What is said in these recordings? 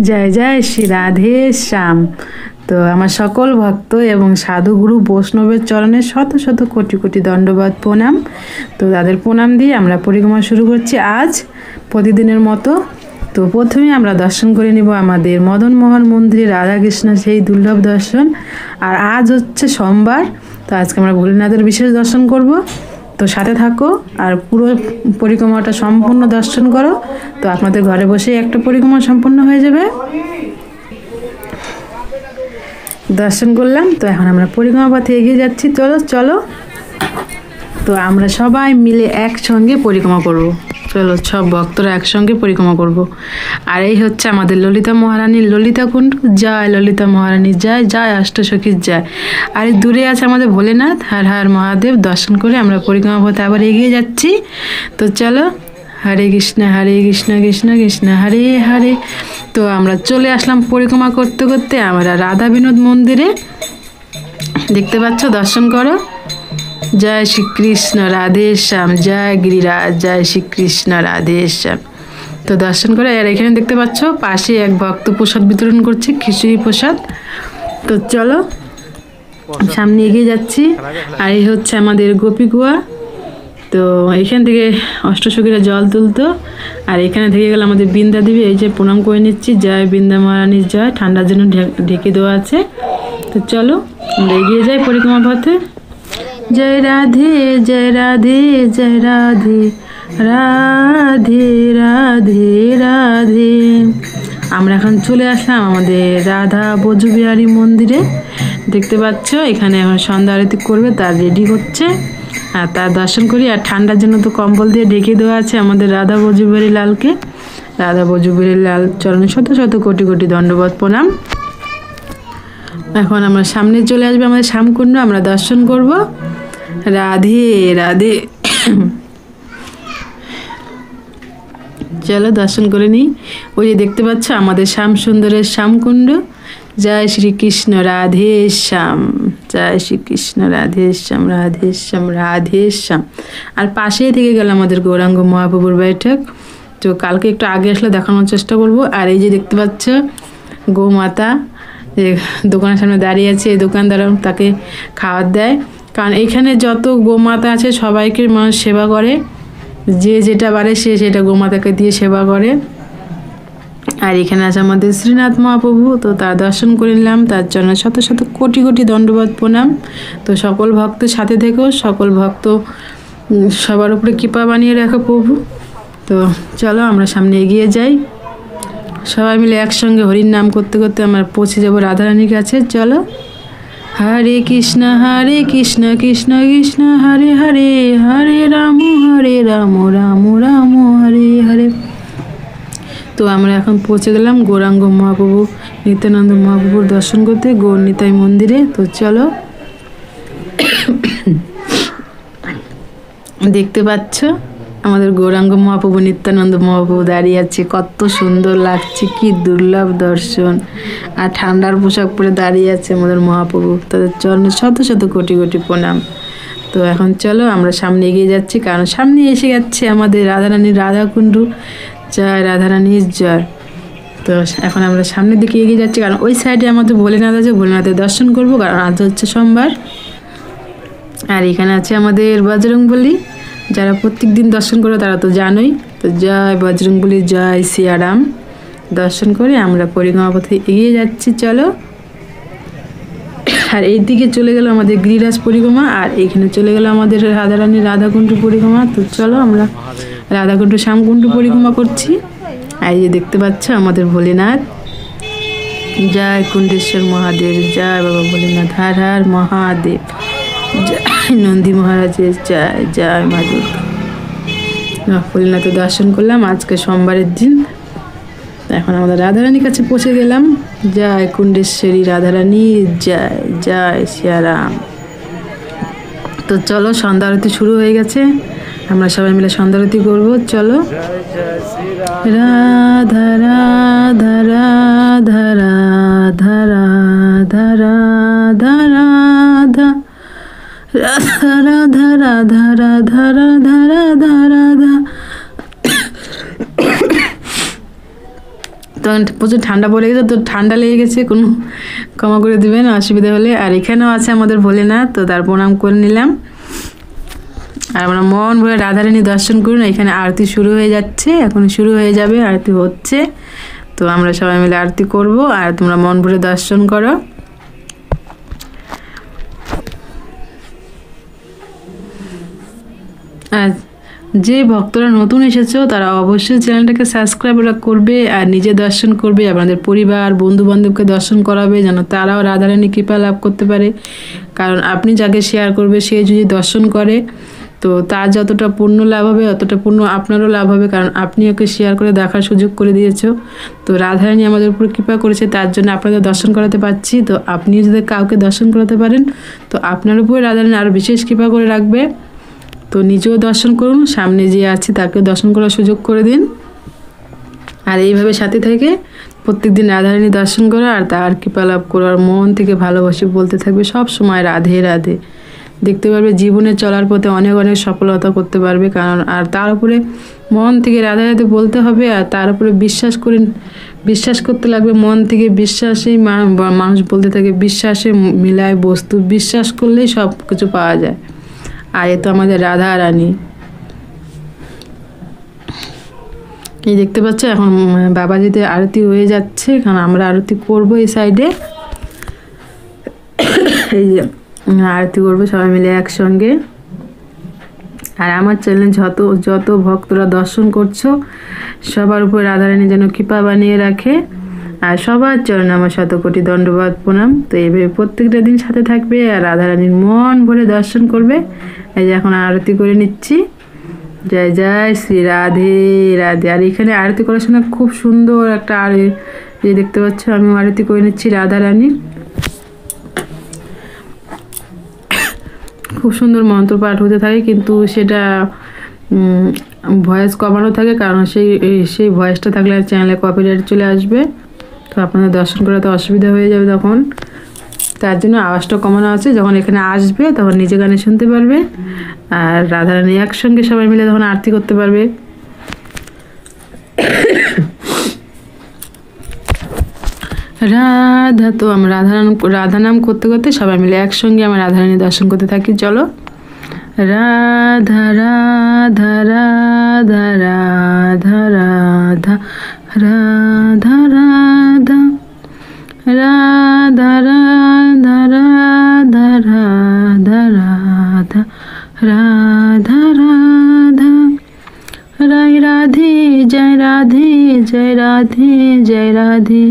জয় জয় শ্রী রাধে শ্যাম। তো আমার সকল ভক্ত এবং সাধুগুরু বৈষ্ণবের চরণে শত শত কোটি কোটি দণ্ডবাদ প্রণাম। তো তাদের প্রণাম দিয়ে আমরা পরিক্রমা শুরু করছি আজ প্রতিদিনের মতো। তো প্রথমে আমরা দর্শন করে নিব আমাদের মদনমোহন মন্দিরে রাধাকৃষ্ণ সেই দুর্লভ দর্শন। আর আজ হচ্ছে সোমবার, তো আজকে আমরা ভোলেনাথের বিশেষ দর্শন করব। তো সাথে থাকো আর পুরো পরিক্রমাটা সম্পূর্ণ দর্শন করো। তো আপনাদের ঘরে বসেই একটা পরিক্রমা সম্পূর্ণ হয়ে যাবে। দর্শন করলাম, তো এখন আমরা পরিক্রমা পথে এগিয়ে যাচ্ছি। চলো চলো, তো আমরা সবাই মিলে একসঙ্গে পরিক্রমা করব। চলো, সব ভক্তরা একসঙ্গে পরিক্রমা করব। আর এই হচ্ছে আমাদের ললিতা মহারানীর ললিতা কুণ্ড। জয় ললিতা মহারানী জয়, জয় অষ্টসখীর জয়। আর এই দূরে আছে আমাদের ভোলেনাথ। হর হর মহাদেব। দর্শন করে আমরা পরিক্রমা পথে আবার এগিয়ে যাচ্ছি। তো চলো, হরে কৃষ্ণ কৃষ্ণ কৃষ্ণ হরে হরে। তো আমরা চলে আসলাম পরিক্রমা করতে করতে আমরা রাধা বিনোদ মন্দিরে। দেখতে পাচ্ছ, দর্শন করো। জয় শ্রীকৃষ্ণ রাধে শ্যাম, জয় গিরিরাজ, জয় শ্রীকৃষ্ণ রাধে শ্যাম। তো দর্শন করে আর এখানে দেখতে পাচ্ছ পাশে এক ভক্ত প্রসাদ বিতরণ করছে, খিচুড়ি প্রসাদ। তো চলো সামনে এগিয়ে যাচ্ছি। আর এই হচ্ছে আমাদের গোপীকুয়া। তো এখান থেকে অষ্টসখীরা জল তুলতো। আর এখানে থেকে গেল আমাদের বৃন্দা দেবী। এই যে প্রণাম করে নিচ্ছি। জয় বৃন্দা মহারানীর জয়। ঠান্ডার জন্য ঢেকে দেওয়া আছে। তো চলো আমরা এগিয়ে যাই পরিক্রমা পথে। জয় রাধে জয় রাধে জয় রাধে রাধে রাধে রাধে। আমরা এখন চলে আসলাম আমাদের রাধা ব্রজবিহারী মন্দিরে। দেখতে পাচ্ছ এখানে এখন সন্ধ্যা আরতি করবে, তার রেডি হচ্ছে। আর তার দর্শন করি। আর ঠান্ডার জন্য তো কম্বল দিয়ে ঢেকে দেওয়া আছে আমাদের রাধা ব্রজবিহারী লালকে। রাধা ব্রজবিহারী লাল চরণে শত শত কোটি কোটি দণ্ডবাদ প্রণাম। এখন আমরা সামনে চলে আসবে আমাদের শ্যামকুণ্ড, আমরা দর্শন করব। রাধে রাধে। চলো দর্শন করে নিই। ওই যে দেখতে পাচ্ছ আমাদের শ্যাম সুন্দরের শ্যামকুণ্ড। জয় শ্রীকৃষ্ণ রাধে শ্যাম, জয় শ্রীকৃষ্ণ রাধে শ্যাম, রাধে শ্যাম রাধে শ্যাম। আর পাশেই থেকে গেল আমাদের গৌরাঙ্গ মহাপ্রভুর বৈঠক। তো কালকে একটু আগে আসলে দেখানোর চেষ্টা করব। আর এই যে দেখতে পাচ্ছ গৌমাতা দোকানের সামনে দাঁড়িয়ে আছে। এই দোকানদার তাকে খাবার দেয়, কারণ এখানে যত গোমাতা আছে সবাইকে মানুষ সেবা করে। যে যেটা পারে সে সেটা গোমাতাকে দিয়ে সেবা করে। আর এখানে আছে আমাদের শ্রীনাথ মহাপ্রভু। তো তার দর্শন করে নিলাম, তার জন্য শত শত কোটি কোটি দণ্ডবাদ প্রণাম। তো সকল ভক্তের সাথে থেকেও সকল ভক্ত সবার উপরে কৃপা বানিয়ে রাখো প্রভু। তো চলো আমরা সামনে এগিয়ে যাই। সবাই মিলে একসঙ্গে হরির নাম করতে করতে আমরা পৌঁছে যাবো রাধারানীর কাছে। চলো, হরে কৃষ্ণ কৃষ্ণ কৃষ্ণ হরে হরে, হরে রাম রাম রাম হরে হরে। তো আমরা এখন পৌঁছে গেলাম গৌরাঙ্গ মহাপ্রভু নিত্যানন্দ মহাপ্রভুর দর্শন করতে গৌর নিতাই মন্দিরে। তো চলো, দেখতে পাচ্ছ আমাদের গৌরাঙ্গ মহাপ্রভু নিত্যানন্দ মহাপ্রভু দাঁড়িয়ে আছে। কত সুন্দর লাগছে, কি দুর্লভ দর্শন। আর ঠান্ডার পোশাক পরে দাঁড়িয়ে আছে আমাদের মহাপ্রভু। তাদের চরণে শত শত কোটি কোটি প্রণাম। তো এখন চলো আমরা সামনে এগিয়ে যাচ্ছি, কারণ সামনে এসে যাচ্ছে আমাদের রাধারানীর রাধাকুণ্ড। জয় রাধারানীর জয়। তো এখন আমরা সামনের দিকে এগিয়ে যাচ্ছি, কারণ ওই সাইডে আমাদের ভোলেনাথ আছে। ভোলেনাথের দর্শন করব, কারণ আজ হচ্ছে সোমবার। আর এখানে আছে আমাদের বজরংবলী। যারা প্রত্যেক দিন দর্শন করে তারা তো জানোই। তো জয় বজরংবলী, জয় সিয়ারাম। দর্শন করে আমরা পরিক্রমা পথে এগিয়ে যাচ্ছি। চলো, আর এই দিকে চলে গেল আমাদের গিরিরাজ পরিক্রমা। আর এইখানে চলে গেল আমাদের রাধারানীর রাধাকুণ্ড পরিক্রমা। তো চলো আমরা রাধাকুণ্ড শ্যামকুণ্ড পরিক্রমা করছি। আর এই যে দেখতে পাচ্ছ আমাদের ভোলেনাথ। জয় কুণ্ডেশ্বর মহাদেব, জয় বাবা ভোলেনাথ, হর হর মহাদেব, জয় নন্দী মহারাজের জয়, জয় মা দুর্গা। ভোলেনাথের দর্শন করলাম আজকে সোমবারের দিন। এখন আমাদের রাধারানীর কাছে পৌঁছে গেলাম। জয় কুণ্ডেশ্বরী রাধারানী জয়, জয় সিয়ারাম। তো চলো, সন্ধ্যা আরতি শুরু হয়ে গেছে। আমরা সবাই মিলে সন্ধ্যা আরতি করবো। চলো, রাধা রাধা রাধা রাধা রাধা রাধা রাধা রাধা রাধা রাধা রাধা রাধা রাধা। তো প্রচুর ঠান্ডা পড়ে গেছে, তো ঠান্ডা লেগে গেছে, কোনো ক্ষমা করে দেবেন অসুবিধা হলে। আর এখানেও আছে আমাদের ভোলেনাথ, তো তার প্রণাম করে নিলাম। আর আমরা মন ভরে রাধারানী দর্শন করুন। এখানে আরতি শুরু হয়ে যাচ্ছে, এখন শুরু হয়ে যাবে, আরতি হচ্ছে। তো আমরা সবাই মিলে আরতি করব, আর তোমরা মন ভরে দর্শন করো। আর যে ভক্তরা নতুন এসেছো তারা অবশ্যই চ্যানেলটাকে সাবস্ক্রাইব করবে, আর নিজে দর্শন করবে, আপনাদের পরিবার বন্ধু বান্ধবকে দর্শন করাবে, যেন তারাও রাধারানী কৃপা লাভ করতে পারে। কারণ আপনি যাকে শেয়ার করবে সে যদি দর্শন করে, তো তার যতটা পুণ্য লাভ হবে অতটা পুণ্য আপনারও লাভ হবে, কারণ আপনি ওকে শেয়ার করে দেখার সুযোগ করে দিয়েছো। তো রাধারানী আমাদের উপর কৃপা করেছে, তার জন্য আপনাদের দর্শন করাতে পারছি। তো আপনিও যদি কাউকে দর্শন করাতে পারেন, তো আপনার উপরে রাধারানী আরও বিশেষ কৃপা করে রাখবে। তো নিজেও দর্শন করুন, সামনে যে আছে তাকে দর্শন করার সুযোগ করে দিন। আর এইভাবে সাথে থেকে প্রত্যেকদিন রাধারানী দর্শন করো, আর তার কৃপা লাভ করো, আর মন থেকে ভালোবাসি বলতে থাকবে সব সময় রাধে রাধে। দেখতে পারবে জীবনে চলার পথে অনেক অনেক সফলতা করতে পারবে। কারণ আর তার উপরে মন থেকে রাধে রাধে বলতে হবে, আর তার উপরে বিশ্বাস করতে লাগবে মন থেকে। বিশ্বাসেই মানুষ বলতে থাকে, বিশ্বাসে মিলায় বস্তু, বিশ্বাস করলেই সব কিছু পাওয়া যায়। আর এ তো আমাদের রাধা রানী। এই দেখতে পাচ্ছ এখন বাবাজিতে আরতি হয়ে যাচ্ছে, কারণ আমরা আরতি করব এই সাইডে। এই যে আরতি করবো সবাই মিলে একসঙ্গে। আর আমার চ্যানেলে যত ভক্তরা দর্শন করছো সবার উপর রাধারানী যেন কৃপা বানিয়ে রাখে, আর সবার চরণে আমার 100 কোটি দণ্ডবাদ প্রণাম। তো এইভাবে প্রত্যেকটা দিন সাথে থাকবে, আর রাধারানীর মন ভরে দর্শন করবে। এই যে এখন আরতি করে নিচ্ছি। জয় জয় শ্রী রাধে রাধে। আর এখানে আরতি করার সময় খুব সুন্দর একটা যে দেখতে পাচ্ছ আমি আরতি করে নিচ্ছি রাধারানীর। খুব সুন্দর মন্ত্র পাঠ হতে থাকে, কিন্তু সেটা ভয়েস কমানো থাকে, কারণ সেই ভয়েসটা থাকলে চ্যানেলে কপিরাইট চলে আসবে। তো আপনাদের দর্শন করাতে অসুবিধা হয়ে যাবে তখন, তার জন্য আওয়াজটা কমানো আছে। যখন এখানে আসবে তখন নিজে গানে শুনতে পারবে, আর রাধারানী একসঙ্গে সবাই মিলে তখন আরতি করতে পারবে। রাধা, তো আমরা রাধা নাম করতে করতে সবাই মিলে একসঙ্গে আমরা রাধারানী দর্শন করতে থাকি। চলো রাধা রাধা রাধা রাধা রাধা রাধা রাধা রাধা রাধা রাধা রাধা রাধা রাধা রাধা। রায় রাধে জয় রাধে জয় রাধে জয় রাধে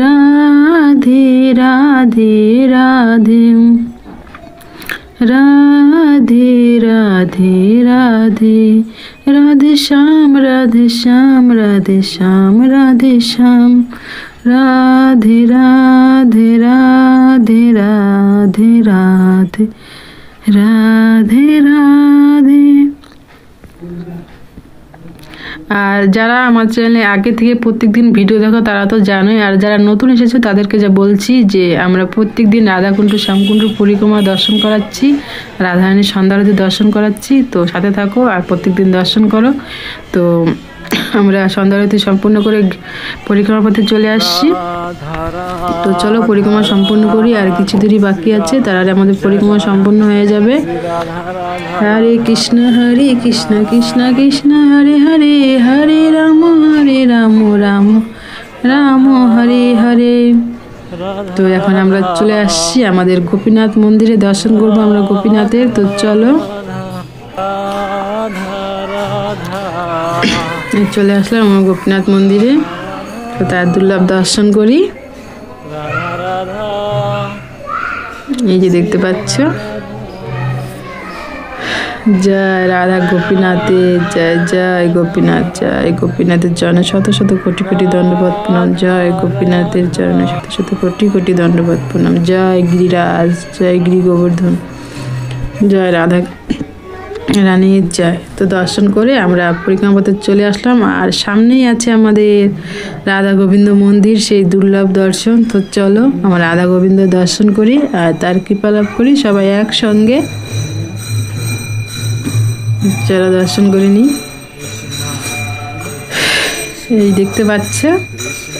রাধে রাধে রাধে রাধে রাধে রাধে রাধে শ্যাম রাধে শ্যাম রাধে শ্যাম রাধে শ্যাম রাধে রাধে রাধে রাধে রাধে রাধে রাধে। আর যারা আমার চ্যানেলে আগে থেকে প্রত্যেকদিন ভিডিও দেখো তারা তো জানোই, আর যারা নতুন এসেছে তাদেরকে যা বলছি যে আমরা প্রত্যেকদিন রাধাকুণ্ড শ্যামকুণ্ড পরিক্রমা দর্শন করাচ্ছি, রাধারানীর সন্ধ্যারতি দর্শন করাচ্ছি। তো সাথে থাকো আর প্রত্যেকদিন দর্শন করো। তো আমরা সন্ধ্যারতি সম্পূর্ণ করে পরিক্রমা পথে চলে আসছি। তো চলো পরিক্রমা সম্পূর্ণ করি, আর কিছু দূরই বাকি আছে, তার আগে আমাদের পরিক্রমা সম্পূর্ণ হয়ে যাবে। হরে কৃষ্ণ কৃষ্ণ কৃষ্ণ হরে হরে, হরে রাম রাম রাম হরে হরে। তো এখন আমরা চলে আসছি আমাদের গোপীনাথ মন্দিরে, দর্শন করবো আমরা গোপীনাথের। তো চলো চলে আসলাম আমার গোপীনাথ মন্দিরে, তো তার দুর্লভ দর্শন করি। এই যে দেখতে পাচ্ছ, জয় রাধা গোপীনাথের জয়, জয় গোপীনাথ, জয় গোপীনাথের চরণে 100 কোটি কোটি দণ্ডবত প্রণাম, জয় গোপীনাথের চরণে 100 কোটি কোটি দণ্ডবত প্রণাম, জয় গিরিরাজ, জয় গিরি গোবর্ধন, জয় রাধা রানীর জয়। তো দর্শন করে আমরা পরিক্রমা পথে চলে আসলাম, আর সামনেই আছে আমাদের রাধা গোবিন্দ মন্দির, সেই দুর্লভ দর্শন। তো চলো আমরা রাধা গোবিন্দ দর্শন করি আর তার কৃপা লাভ করি সবাই একসঙ্গে। চলো দর্শন করে নিই। এই দেখতে পাচ্ছ